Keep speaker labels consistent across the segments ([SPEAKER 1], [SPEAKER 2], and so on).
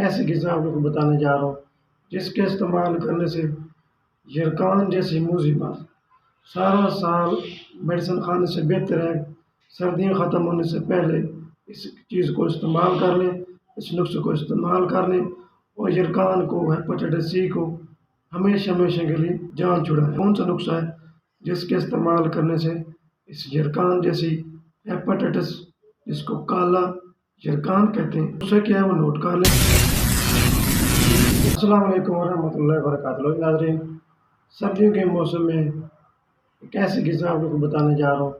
[SPEAKER 1] ایسی غذا آپ کو بتانے جا رہا ہوں جس کے استعمال کرنے سے یرکان جیسی موذی بیماری سارا سال میڈیسن کھانے سے بہتر ہے۔ سردیاں ختم ہونے سے پہلے اس چیز کو استعمال کر لیں، اس نسخے کو استعمال کر لیں اور یرکان کو، ہیپاٹائٹس سی کو ہمیشہ کے لیے جان چھڑائیں۔ کون سا نسخہ ہے جس کے استعمال کرنے سے اس یرکان جیسی ہیپاٹائٹس، جس کو کالا یرکان کہتے ہیں، اسے کیا ہے وہ نوٹ کر لیں۔ السلام علیکم ورحمۃ اللہ وبرکاتہ۔ ناظرین، سردیوں کے موسم میں ایک ایسی غذا آپ کو بتانے جا رہا ہوں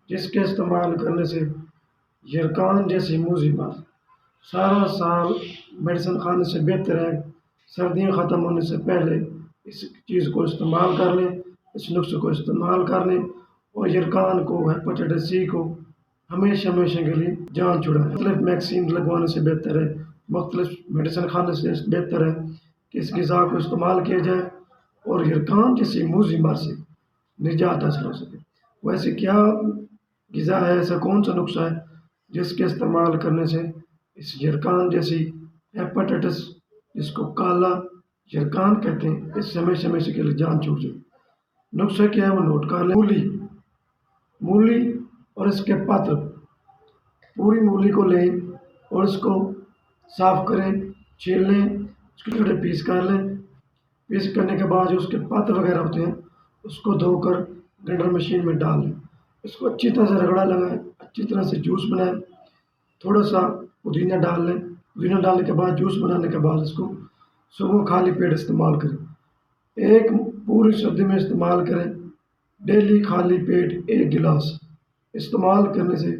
[SPEAKER 1] جس کے استعمال کرنے سے یرکان جیسی موذی بیماری سارا سال میڈیسن کھانے سے بہتر ہے۔ سردیاں ختم ہونے سے پہلے اس چیز کو استعمال کر لیں، اس نسخے کو استعمال کر لیں اور یرکان کو، ہیپاٹائٹس سی کو ہمیشہ کے لیے جان چھڑائیں۔ مختلف ویکسین لگوانے سے بہتر ہے، مختلف میڈیسن کھانے سے بہتر ہے کہ اس غذا کو استعمال کیا جائے اور یرکان جیسی موذی بیماری سے نجات حاصل ہو سکے۔ ویسے کیا غذا ہے، ایسا کون سا نسخہ ہے جس کے استعمال کرنے سے اس یرکان جیسی ہیپاٹائٹس، جس کو کالا یرکان کہتے ہیں، اس سے ہمیشہ کے لیے جان چھوٹ جائے۔ نسخہ کیا ہے وہ نوٹ کر لیں۔ مولی اور اس کے پتر، پوری مولی کو لیں اور اس کو صاف کریں، چھیل لیں، اس کے چھوٹے پیس کر لیں۔ پیس کرنے کے بعد جو اس کے پتر وغیرہ ہوتے ہیں اس کو دھو کر گرائنڈر مشین میں ڈال لیں۔ اس کو اچھی طرح سے رگڑا لگائیں، اچھی طرح سے جوس بنائیں۔ تھوڑا سا پودینہ ڈال لیں، پودینہ ڈالنے کے بعد جوس بنانے کے بعد اس کو صبح خالی پیٹ استعمال کریں۔ ایک پوری سردی میں استعمال کریں، ڈیلی خالی پیٹ 1 گلاس استعمال کرنے سے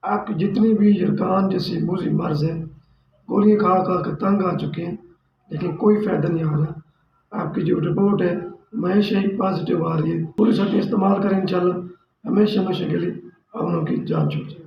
[SPEAKER 1] آپ کی جتنی بھی یرکان جیسی موذی مرض ہے، گولیاں کھا کر تنگ آ چکے ہیں لیکن کوئی فائدہ نہیں آ رہا۔ آپ کی جو رپورٹ ہے ہمیشہ ہی پازیٹیو آ رہی ہے۔ پوری سردی استعمال کریں، انشاءاللہ ہمیشہ کے لیے آپ لوگوں کی جان چھوٹ جائے۔